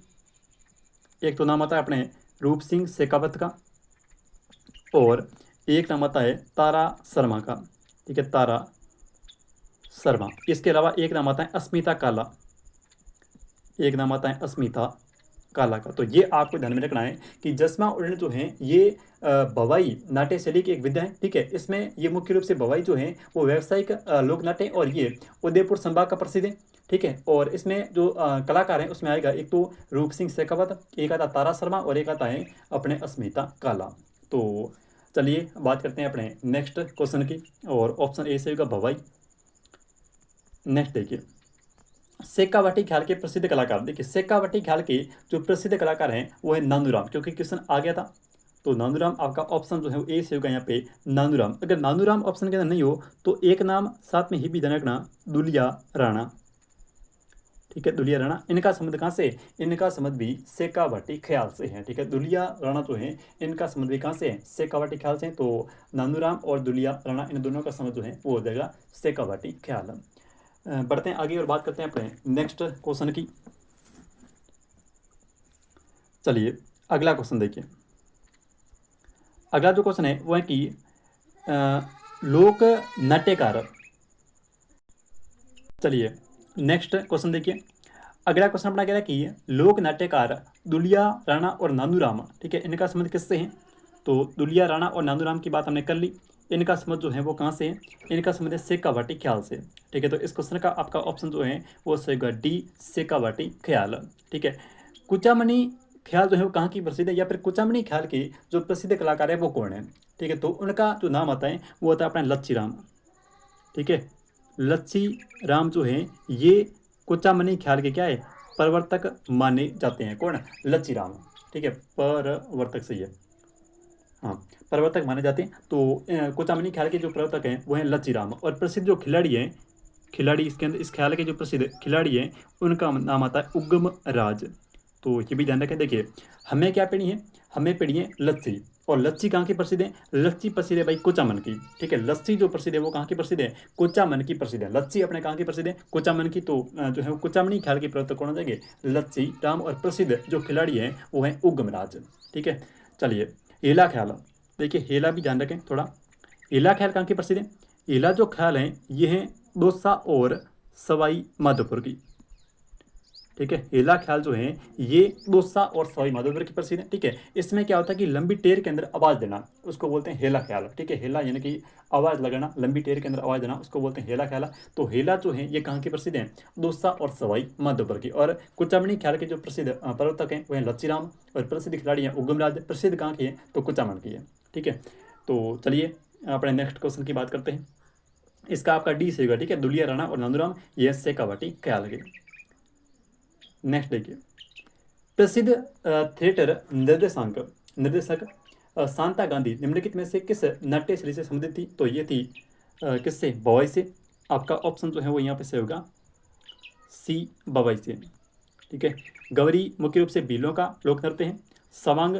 A: एक तो नाम आता है अपने रूप सिंह शेखावत का, और एक नाम आता है तारा शर्मा का। ठीक है, तारा शर्मा। इसके अलावा एक नाम आता है अस्मिता काला, एक नाम आता है अस्मिता काला का। तो ये आपको ध्यान में रखना है कि जसमा ओडण जो है ये भवाई नाट्य शैली की एक विधा है। ठीक है, इसमें ये मुख्य रूप से भवाई जो है वो व्यावसायिक लोक नाट्य और ये उदयपुर संभाग का प्रसिद्ध है। ठीक है, और इसमें जो कलाकार हैं उसमें आएगा एक तो रूप सिंह शेखावत, एक आता तारा शर्मा, और एक आता है अपने अस्मिता काला। तो चलिए बात करते हैं अपने नेक्स्ट क्वेश्चन की, और ऑप्शन ए से होगा भवाई। नेक्स्ट देखिए, शेखावाटी ख्याल के प्रसिद्ध कलाकार। देखिए, शेखावाटी ख्याल के जो प्रसिद्ध कलाकार हैं वो है नानूराम, क्योंकि क्वेश्चन आ गया था। तो नानूराम आपका ऑप्शन जो है वो ए से होगा यहाँ पे नानूराम। अगर नानूराम ऑप्शन के अंदर नहीं हो तो एक नाम साथ में ही भी ध्यान रखना, दुलिया राणा। ठीक है, दुलिया राणा, इनका संबंध कहाँ से, इनका संबंध भी शेखावाटी ख्याल से है। ठीक है, दुलिया राणा जो है इनका संबंध भी कहाँ से है, शेखावाटी ख्याल से। तो नानूराम और दुलिया राणा इन दोनों का संबंध जो है वो हो जाएगा शेखावाटी ख्याल। बढ़ते हैं आगे और बात करते हैं अपने नेक्स्ट क्वेश्चन की। चलिए अगला क्वेश्चन देखिए, अगला जो क्वेश्चन है वो है कि लोक नाट्यकार। चलिए नेक्स्ट क्वेश्चन देखिए, अगला क्वेश्चन अपना कह रहा है कि लोक नाट्यकार दुलिया राणा और नानूराम, ठीक है, इनका संबंध किससे है। तो दुलिया राणा और नानूराम की बात हमने कर ली, इनका संबंध जो है वो कहाँ से है, इनका संबंध है शेखावाटी ख्याल से। ठीक है, तो इस क्वेश्चन का आपका ऑप्शन जो है वो सही होगा डी, शेखावाटी ख्याल। ठीक है, कुचामनी ख्याल जो है वो कहाँ की प्रसिद्ध है, या फिर कुचामनी ख्याल के जो प्रसिद्ध कलाकार है वो कौन है। ठीक है, तो उनका जो नाम आता है वो होता है अपना लच्छी राम। ठीक है, लच्छी राम जो है ये कुचामनी ख्याल के क्या है, प्रवर्तक माने जाते हैं। कौन, लच्छी राम। ठीक है, प्रवर्तक सही है, हाँ, प्रवर्तक माने जाते हैं। तो कुचामनी ख्याल के जो प्रवर्तक हैं वो हैं लच्छी राम, और प्रसिद्ध जो खिलाड़ी हैं, खिलाड़ी इसके अंदर इस ख्याल के जो प्रसिद्ध खिलाड़ी हैं उनका नाम आता है उग्म राज। तो ये भी ध्यान रखें। देखिए, हमें क्या पढ़ी है, हमें पढ़ी है लच्छी, और लच्छी कहाँ की प्रसिद्ध है, लच्छी प्रसिद्ध है भाई कुचामन की। ठीक है, लच्छी जो प्रसिद्ध है वो कहाँ की प्रसिद्ध है, कुचामन की प्रसिद्ध है। लच्छी अपने कहाँ की प्रसिद्ध है, कुचामन की। तो जो है वो कुचामनी ख्याल के प्रवर्तक कौन हो जाएंगे, लच्छी राम, और प्रसिद्ध जो खिलाड़ी हैं वो हैं उग्मराज। ठीक है, चलिए हेला ख्याल। देखिए, हेला भी ध्यान रखें थोड़ा, हेला ख्याल कहाँ की प्रसिद्ध है, हेला जो ख्याल हैं ये हैं दौसा और सवाई माधोपुर की। ठीक है। हेला ख्याल जो है ये दोसा और सवाई माधोपुर की प्रसिद्ध है। ठीक है, इसमें क्या होता है कि लंबी टेर के अंदर आवाज देना उसको बोलते हैं हेला ख्याल। ठीक है, हेला यानी कि आवाज लगाना, लंबी टेर के अंदर आवाज देना उसको बोलते हैं हेला ख्याल। तो हेला जो है ये कहाँ की प्रसिद्ध है? दोसा और सवाई माधोपुर की। और कुचामणी ख्याल के जो प्रसिद्ध प्रवर्तक हैं वह लच्छीराम, और प्रसिद्ध खिलाड़ी हैं उगमराज। प्रसिद्ध कहाँ की है? तो कुचामण की है। ठीक है, तो चलिए अपने नेक्स्ट क्वेश्चन की बात करते हैं। इसका आपका डी से होगा। ठीक है, दुलिया राणा और नंदूराम ये शेखावाटी ख्याल के। नेक्स्ट देखिए, प्रसिद्ध थिएटर निर्देशक शांता गांधी निम्नलिखित में से किस नाट्य शैली से संबंधित थी? तो ये थी किससे? बवाई से। आपका ऑप्शन जो है वो यहाँ पे से होगा सी, बवाई से। ठीक है, गौरी मुख्य रूप से भीलों का लोक नृत्य है। सवांग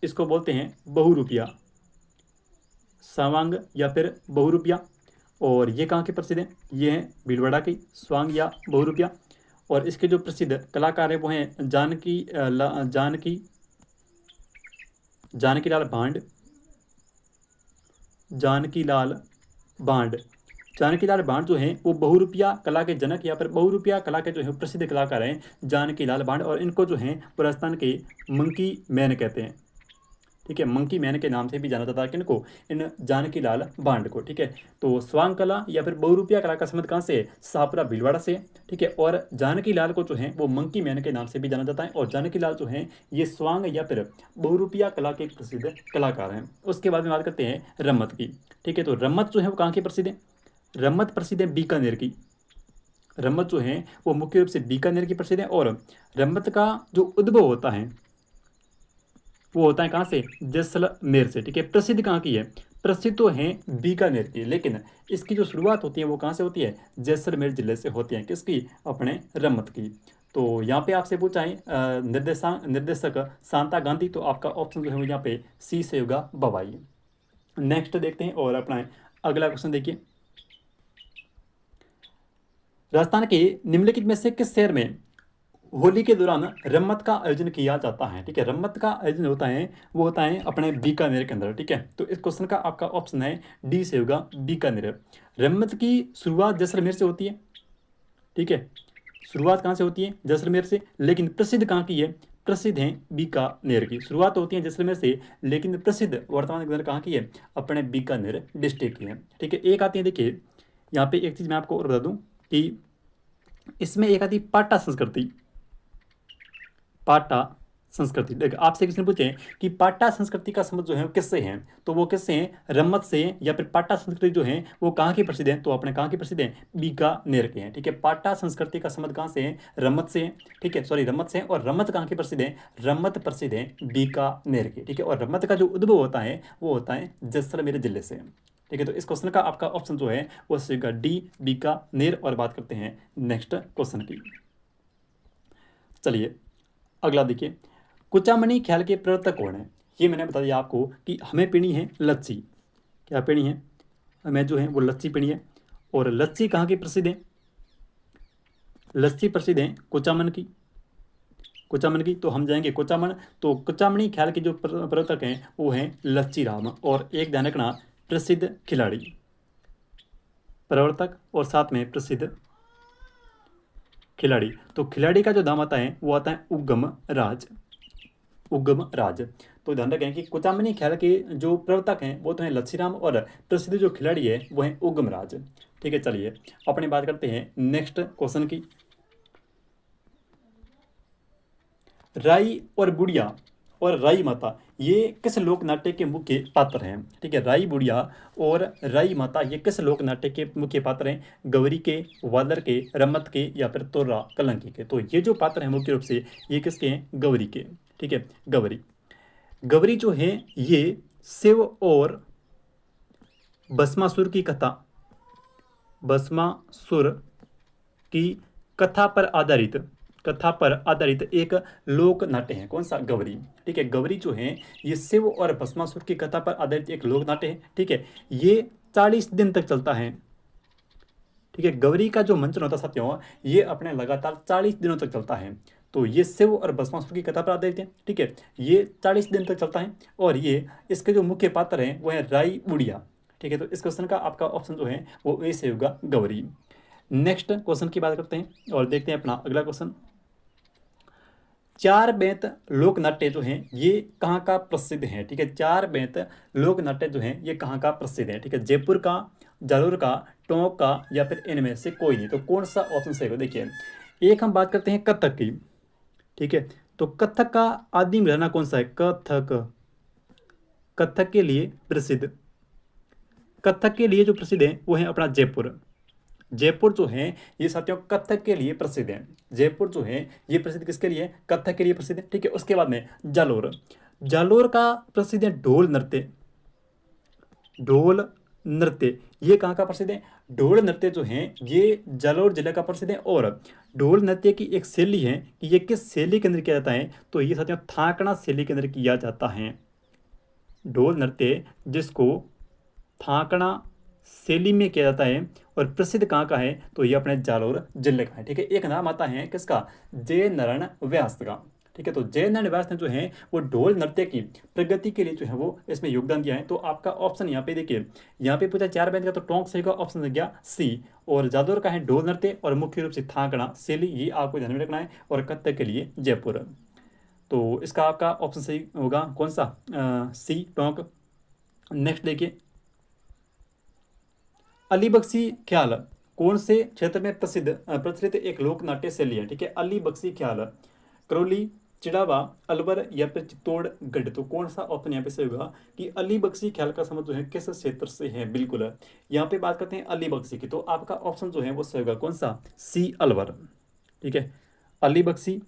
A: इसको बोलते हैं बहुरूपिया, सवांग या फिर बहुरूपिया। और ये कहाँ के प्रसिद्ध हैं? ये हैं भीलवाड़ा की स्वांग या बहुरूपिया। और इसके जो प्रसिद्ध कलाकार हैं वो हैं जानकी लाल भांड, जानकी लाल भांड। जानकी लाल भांड जो हैं वो बहुरूपिया कला के जनक या फिर बहुरूपिया कला के जो है प्रसिद्ध कलाकार हैं जानकी लाल भांड। और इनको जो है राजस्थान के मंकी मैन कहते हैं। ठीक है, मंकी मैन के नाम से भी जाना जाता है किनको? इन जानकी लाल भांड को। ठीक है, तो स्वांग कला या फिर बहुरूपिया कला का संबंध कहाँ से है? शाहपुरा भीलवाड़ा से। ठीक है, और जानकी लाल को जो है वो मंकी मैन के नाम से भी जाना जाता है। और जानकी लाल जो है ये स्वांग या फिर बहुरूपिया कला के प्रसिद्ध कलाकार हैं। उसके बाद में बात करते हैं रम्मत की। ठीक है, तो रम्मत जो है वो कहाँ की प्रसिद्ध है? रम्मत प्रसिद्ध है बीकानेर की। रम्मत जो है वो मुख्य रूप से बीकानेर की प्रसिद्ध है। और रम्मत का जो उद्भव होता है वो होता है कहाँ से? जैसलमेर से। ठीक है, प्रसिद्ध कहाँ की है? प्रसिद्ध तो है बीकानेर की, लेकिन इसकी जो शुरुआत होती है वो कहाँ से होती है? जैसलमेर जिले से होती है। किसकी? अपने रम्मत की। तो यहाँ पे आपसे पूछा है निर्देशक शांता गांधी, तो आपका ऑप्शन जो है वो यहाँ पे सी से होगा बवाई। नेक्स्ट देखते हैं और अपना अगला क्वेश्चन देखिए, राजस्थान के निम्नलिखित में से किस शहर में होली के दौरान रम्मत का आयोजन किया जाता है? ठीक है, रम्मत का आयोजन होता है वो होता है अपने बीकानेर के अंदर। ठीक है, तो इस क्वेश्चन का आपका ऑप्शन है डी से होगा बीकानेर। रम्मत की शुरुआत जैसलमेर से होती है। ठीक है, शुरुआत कहाँ से होती है? जैसलमेर से, लेकिन प्रसिद्ध कहाँ की है? प्रसिद्ध है बीकानेर की। शुरुआत होती है जैसलमेर से, लेकिन प्रसिद्ध वर्तमान के अंदर कहाँ की है? अपने बीकानेर डिस्ट्रिक्ट की है। ठीक है, एक आती है, देखिए यहाँ पे एक चीज़ मैं आपको और बता दूँ कि इसमें एक आती पाटा संस्कृति। पाटा संस्कृति, देख आपसे किसी ने पूछे कि पाटा संस्कृति का संबंध जो है वो किससे है? तो वो किससे है? रम्मत से। या फिर पाटा संस्कृति जो है वो कहाँ की प्रसिद्ध है? तो अपने कहाँ की प्रसिद्ध है? बीकानेर के हैं। ठीक है, पाटा संस्कृति का संबंध कहाँ से है? रम्मत से है। ठीक है, सॉरी रम्मत से। और रम्मत कहाँ की प्रसिद्ध है? रम्मत प्रसिद्ध है बीकानेर की। ठीक है, और रम्मत का जो उद्भव होता है वो होता है जैसलमेर जिले से। ठीक है, तो इस क्वेश्चन का आपका ऑप्शन जो है वो सीगा डी, बीकानेर। और बात करते हैं नेक्स्ट क्वेश्चन की। चलिए अगला देखिए, कुचामणी ख्याल के प्रवर्तक कौन है? ये मैंने बता दिया आपको कि हमें पीनी है लच्छी। क्या पीनी है? हमें जो है वो लच्छी पीनी है। और लच्छी कहाँ की प्रसिद्ध है? लच्छी प्रसिद्ध है कुचामन की। कुचामन की, तो हम जाएंगे कुचामन। तो कुचामणी ख्याल के जो प्रवर्तक हैं वो हैं लच्छी राम। और एक ध्यान रखना, प्रसिद्ध खिलाड़ी, प्रवर्तक और साथ में प्रसिद्ध खिलाड़ी। तो खिलाड़ी का जो नाम आता है वो आता है उगम राज। उगम राज। तो ध्यान रखें कि कुचामनी ख्याल के जो प्रवर्तक हैं वो तो हैं लच्छीराम, और प्रसिद्ध जो खिलाड़ी है वो है उगम राज। ठीक है, चलिए अपने बात करते हैं नेक्स्ट क्वेश्चन की। राई और बुढ़िया और राई माता ये किस लोक नाट्य के मुख्य पात्र हैं? ठीक है, राई बुढ़िया और राई माता ये किस लोक नाट्य के मुख्य पात्र हैं? गौरी के, वादर के, रम्मत के, या फिर तोर्रा कलंकी के? तो ये जो पात्र हैं मुख्य रूप से ये किसके हैं? गौरी के। ठीक है, गौरी। गौरी जो है ये शिव और भस्मासुर की कथा, भस्मासुर की कथा पर आधारित एक लोक नाट्य है। कौन सा? गौरी। ठीक है, गौरी जो है ये शिव और भस्मासुर की कथा पर आधारित एक लोक नाट्य है। ठीक है, ये 40 दिन तक चलता है। ठीक है, गौरी का जो मंचन होता है साथियों ये अपने लगातार 40 दिनों तक चलता है। तो ये शिव और भस्मासुर की कथा पर आधारित है। ठीक है, ये 40 दिन तक चलता है। और ये इसके जो मुख्य पात्र हैं वो है राई बुढ़िया। ठीक है, तो इस क्वेश्चन का आपका ऑप्शन जो है वो ए से होगा गौरी। नेक्स्ट क्वेश्चन की बात करते हैं और देखते हैं अपना अगला क्वेश्चन। चार बेंत लोक नाट्य जो हैं ये कहाँ का प्रसिद्ध हैं, ठीक है। चार बेंत लोक नाट्य जो हैं ये कहाँ का प्रसिद्ध है, ठीक है। जयपुर का, जालोर का, टोंक का, या फिर इनमें से कोई नहीं। तो कौन सा ऑप्शन सही होगा? देखिए, एक हम बात करते हैं कथक की, ठीक है। तो कथक का आदिम घराना कौन सा है? कथक, कथक के लिए प्रसिद्ध, कथक के लिए जो प्रसिद्ध है वो है अपना जयपुर। जयपुर जो है ये साथियों कथक के लिए प्रसिद्ध है। जयपुर जो है ये प्रसिद्ध किसके लिए? कथक के लिए प्रसिद्ध है, ठीक है। उसके बाद में जालोर, जालोर का प्रसिद्ध है ढोल नृत्य, ढोल नृत्य ये कहाँ का प्रसिद्ध है? ढोल नृत्य जो है ये जालोर जिले का प्रसिद्ध है। और ढोल नृत्य की एक शैली है कि ये किस शैली के अंदर किया जाता है? तो ये साथियों थाकड़ा शैली के अंदर किया जाता है। ढोल नृत्य जिसको थाकड़ा शैली में किया जाता है और प्रसिद्ध कहाँ का है? तो ये अपने जालोर जिले का है, ठीक है। एक नाम आता है किसका? जय नारायण व्यास का, ठीक है। तो जय नारायण व्यास ने जो है वो ढोल नृत्य की प्रगति के लिए जो है वो इसमें योगदान दिया है। तो आपका ऑप्शन यहाँ पे देखिए, यहाँ पे पूछा चार बेंत का, तो टोंक सही का ऑप्शन लग गया सी। और जालोर का है ढोल नृत्य और मुख्य रूप से थाकड़ा शैली, ये आपको ध्यान में रखना है। और कथक के लिए जयपुर। तो इसका आपका ऑप्शन सही होगा कौन सा? सी, टोंक। नेक्स्ट देखिए, अली बख्शी ख्याल कौन से क्षेत्र में प्रचलित एक लोक नाट्य शैली है, ठीक है। अली बख्शी ख्याल करौली, चिड़ावा, अलवर या फिर चित्तौड़गढ़। तो कौन सा ऑप्शन यहाँ पे सही होगा कि अली बख्शी ख्याल का संबंध जो है किस क्षेत्र से है? बिल्कुल यहाँ पे बात करते हैं अली बख्शी की, तो आपका ऑप्शन जो है वो सही होगा कौन सा? सी, अलवर, ठीक है। अली बख्शी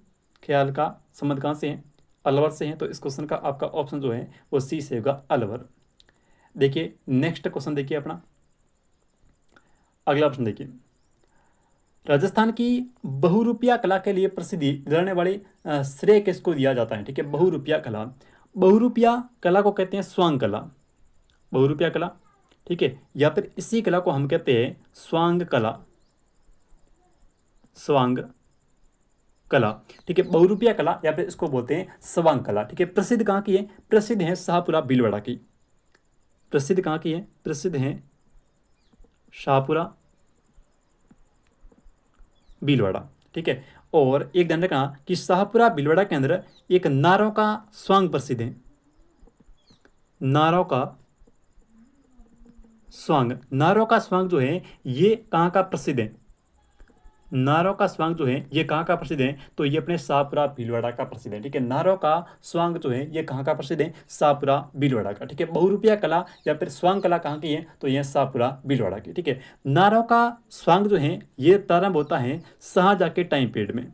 A: ख्याल का संबंध कहाँ से है? अलवर से है। तो इस क्वेश्चन का आपका ऑप्शन जो है वो सी से होगा, अलवर। देखिए नेक्स्ट क्वेश्चन देखिए अपना, अगला प्रश्न देखिए, राजस्थान की बहुरूपिया कला के लिए प्रसिद्धि दिलाने वाले श्रेय किसको दिया जाता है, ठीक है। बहुरूपिया कला, बहुरूपिया कला को कहते हैं स्वांग कला, बहुरूपिया कला, ठीक है। या फिर इसी कला को हम कहते हैं स्वांग कला, स्वांग कला, ठीक है। बहुरूपिया कला या फिर इसको बोलते हैं स्वांग कला, ठीक है। प्रसिद्ध कहाँ की है? प्रसिद्ध है शाहपुरा भीलवाड़ा की, प्रसिद्ध कहाँ की है? प्रसिद्ध है शाहपुरा भीलवाड़ा, ठीक है। और एक ध्यान रखना कि शाहपुरा भीलवाड़ा के अंदर एक नारों का स्वांग प्रसिद्ध है, नारों का स्वांग, नारों का स्वांग जो है ये कहाँ का प्रसिद्ध है? नारों का स्वांग जो है ये कहाँ का प्रसिद्ध है? तो ये अपने शाहपुरा भीलवाड़ा का प्रसिद्ध है, ठीक है। नारों का स्वांग जो है ये कहाँ का प्रसिद्ध है? शाहपुरा भीलवाड़ा का, ठीक है। बहुरूपिया कला या फिर स्वांग कला कहाँ की है? तो यह शाहपुरा भीलवाड़ा की, ठीक है। नारों का स्वांग जो है ये प्रारंभ होता है शाहजहाँ के टाइम पीरियड में,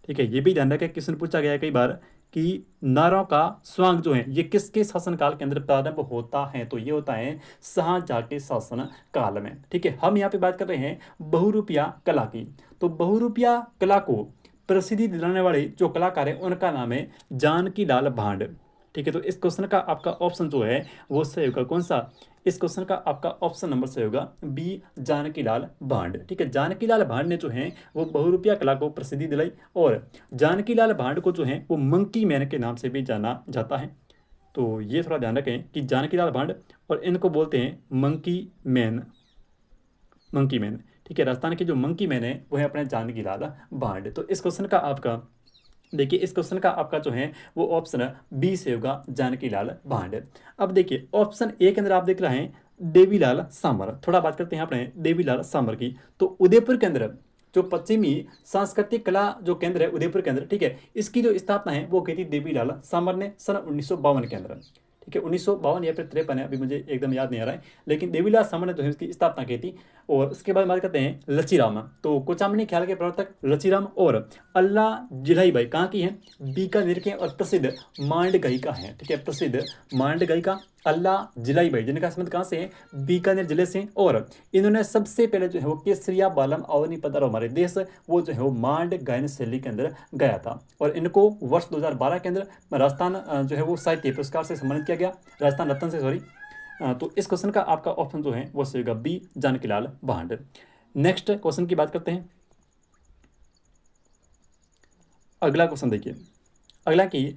A: ठीक है। ये भी ध्यान रखें, क्वेश्चन पूछा गया है कई बार कि नारों का स्वांग जो है ये किसके शासनकाल के अंदर प्रारंभ होता है? तो ये होता है शाहजहाँ के शासन काल में, ठीक है। हम यहाँ पे बात कर रहे हैं बहुरूपिया कला की। तो बहुरूपिया कला को प्रसिद्धि दिलाने वाले जो कलाकार है उनका नाम है जानकी लाल भांड, ठीक है। तो इस क्वेश्चन का आपका ऑप्शन जो है वो सही होगा कौन सा? इस क्वेश्चन का आपका ऑप्शन नंबर सही होगा बी, जानकी लाल भांड, ठीक है। जानकी लाल भांड ने जो है वो बहुरूपिया कला को प्रसिद्धि दिलाई। और जानकी लाल भांड को जो है वो मंकी मैन के नाम से भी जाना जाता है। तो ये थोड़ा ध्यान रखें कि जानकी लाल भांड और इनको बोलते हैं मंकी मैन, मंकी मैन, ठीक है। राजस्थान के जो मंकी मैन है वो है अपने जानकी लाल भांड। तो इस क्वेश्चन का आपका देखिए, इस क्वेश्चन का आपका जो है वो ऑप्शन बी से होगा जानकी लाल भांड। अब देखिए ऑप्शन ए के अंदर आप देख रहे हैं देवीलाल सामर। थोड़ा बात करते हैं अपने देवीलाल सामर की। तो उदयपुर के अंदर जो पश्चिमी सांस्कृतिक कला जो केंद्र है उदयपुर के अंदर, ठीक है, इसकी जो स्थापना है वो की थी देवीलाल सामर ने सन 1952 के अंदर, ठीक है। 1952 या फिर 53 है, अभी मुझे एकदम याद नहीं आ रहा है, लेकिन देवीलाल सामर ने जो है इसकी स्थापना की थी। और उसके बाद बात करते हैं लचीराम। तो कोचामनी ख्याल के प्रवर्तक लचीराम और अल्लाह जिलाई भाई कहाँ की हैं? बीकानेर के और प्रसिद्ध मांड गायिका हैं, ठीक है। प्रसिद्ध मांड गायिका अल्लाह जिलाई भाई, जिनका संबंध कहाँ से है? बीकानेर जिले से। और इन्होंने सबसे पहले जो है वो केसरिया बालम अवनी पधारो हमारे देश, वो जो है वो मांड गायन शैली के अंदर गाया था। और इनको वर्ष 2012 के अंदर राजस्थान जो है वो साहित्य पुरस्कार से सम्मानित किया गया, राजस्थान रत्न से, सॉरी। तो इस क्वेश्चन का आपका ऑप्शन जो है वो सही होगा बी, जानकी लाल भांड। नेक्स्ट क्वेश्चन की बात करते हैं। अगला क्वेश्चन देखिए, अगला कि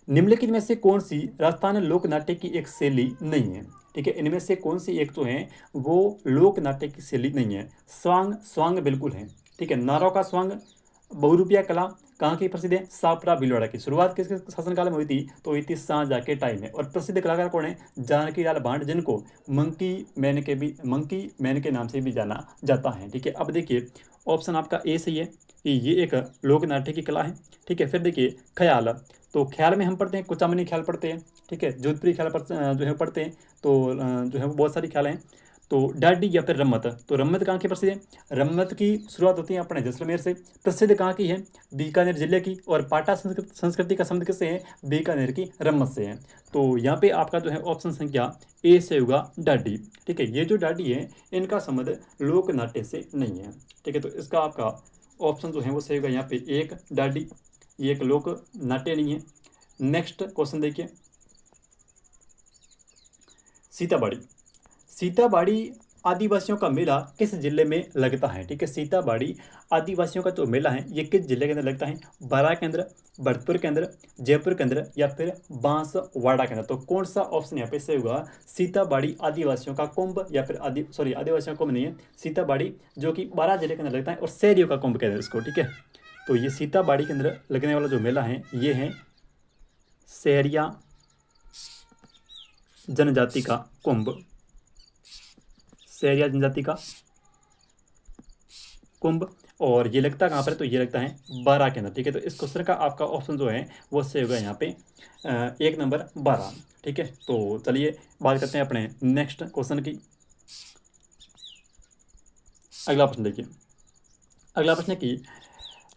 A: निम्नलिखित में से कौन सी राजस्थान लोक नाट्य की एक शैली नहीं है, ठीक है। इनमें से कौन सी एक जो है वो लोक नाट्य की शैली नहीं है? स्वांग, स्वांग बिल्कुल है, ठीक है। नारों का स्वांग, बहुरूपिया कला, कहाँ की प्रसिद्ध है? सापरा भीलवाड़ा की। शुरुआत किसके शासनकाल में हुई थी? तो हुई थी शाहजहाँ के टाइम में। और प्रसिद्ध कलाकार कौन है? जानकी लाल भांड, जिनको मंकी मैन के नाम से भी जाना जाता है। ठीक है, अब देखिए ऑप्शन आपका ए सही है कि ये एक लोक नाट्य की कला है। ठीक है, फिर देखिए ख्याल, तो ख्याल में हम पढ़ते हैं कुचामनी ख्याल पढ़ते हैं। ठीक है, जोधपुरी ख्याल जो है पढ़ते हैं। तो जो है वो बहुत सारी ख्याल हैं। तो डाडी या फिर रम्मत, तो रम्मत कहाँ की प्रसिद्ध है? रम्मत की शुरुआत होती है अपने जैसलमेर से। प्रसिद्ध कहाँ की है? बीकानेर जिले की। और पाटा संस्कृति का संबंध किससे है? बीकानेर की रम्मत से है। तो यहाँ पे आपका जो है ऑप्शन संख्या ए से होगा डाडी। ठीक है, ये जो डाडी है इनका संबंध लोक नाट्य से नहीं है। ठीक है, तो इसका आपका ऑप्शन जो है वो सही होगा यहाँ पे एक डाडी, ये एक लोक नाट्य नहीं है। नेक्स्ट क्वेश्चन देखिए, सीताबाड़ी। सीताबाड़ी आदिवासियों का मेला किस जिले में लगता है? ठीक है, सीताबाड़ी आदिवासियों का जो मेला है ये किस जिले के अंदर लगता है? बारां के अंदर, भरतपुर के अंदर, जयपुर के अंदर या फिर बांसवाड़ा के अंदर। तो कौन सा ऑप्शन यहाँ पे सही होगा? सीताबाड़ी आदिवासियों का कुंभ या फिर आदिवासियों का कुंभ नहीं है, सीताबाड़ी जो कि बारां जिले के अंदर लगता है और शहरियों का कुंभ कहते हैं इसको। ठीक है, तो ये सीताबाड़ी के अंदर लगने वाला जो मेला है ये है शहरिया जनजाति का कुंभ, शहरिया जनजाति का कुंभ। और ये लगता कहाँ पर है? तो ये लगता है बारां के अंदर। ठीक है, तो इस क्वेश्चन का आपका ऑप्शन जो है वो सही होगा यहाँ पे एक नंबर बारां। ठीक है, तो चलिए बात करते हैं अपने नेक्स्ट क्वेश्चन की। अगला प्रश्न देखिए, अगला प्रश्न की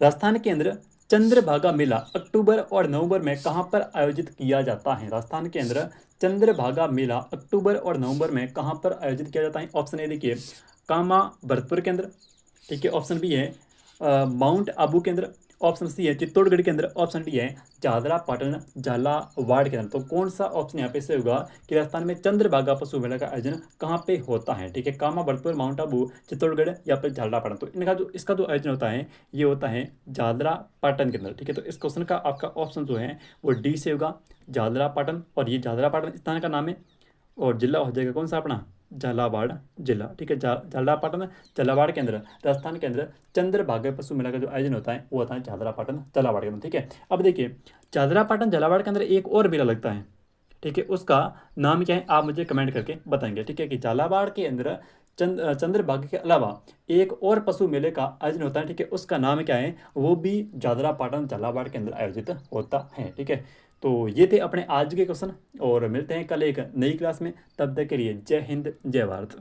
A: राजस्थान के अंदर चंद्रभागा मेला अक्टूबर और नवंबर में कहाँ पर आयोजित किया जाता है? राजस्थान के अंदर चंद्रभागा मेला अक्टूबर और नवंबर में कहाँ पर आयोजित किया जाता है? ऑप्शन ए देखिए कामा भरतपुर के अंदर। ठीक है, ऑप्शन बी है माउंट आबू के अंदर। ऑप्शन सी है चित्तौड़गढ़ के अंदर। ऑप्शन डी है चादरा पाटन झालावाड़ के अंदर। तो कौन सा ऑप्शन यहाँ पे से होगा कि राजस्थान में चंद्रभागा पशु मेला का आयोजन कहाँ पे होता है? ठीक है, कामा भरतपुर, माउंट आबू, चित्तौड़गढ़ या फिर झालरा पाटन। तो इनका जो इसका जो आयोजन होता है ये होता है झालरा पाटन के अंदर। ठीक है, तो इस क्वेश्चन का आपका ऑप्शन जो है वो डी से होगा झालरा पाटन। और ये झालरा पाटन स्थान का नाम है और जिला हो जाएगा कौन सा अपना? झालावाड़ जिला। ठीक है, झालापाटन झालावाड़ के अंदर राजस्थान के अंदर चंद्रभागा पशु मेला का जो आयोजन होता है वो होता है झालरापाटन झालावाड़ के अंदर। ठीक है, अब देखिए झालरापाटन झालावाड़ के अंदर एक और मेला लगता है। ठीक है, उसका नाम क्या है आप मुझे कमेंट करके बताएंगे। ठीक है, कि झालावाड़ के अंदर चंद्रभागा के अलावा एक और पशु मेले का आयोजन होता है। ठीक है, उसका नाम क्या है? वो भी झालरापाटन झालावाड़ के अंदर आयोजित होता है। ठीक है, तो ये थे अपने आज के क्वेश्चन और मिलते हैं कल एक नई क्लास में। तब तक के लिए जय हिंद जय भारत।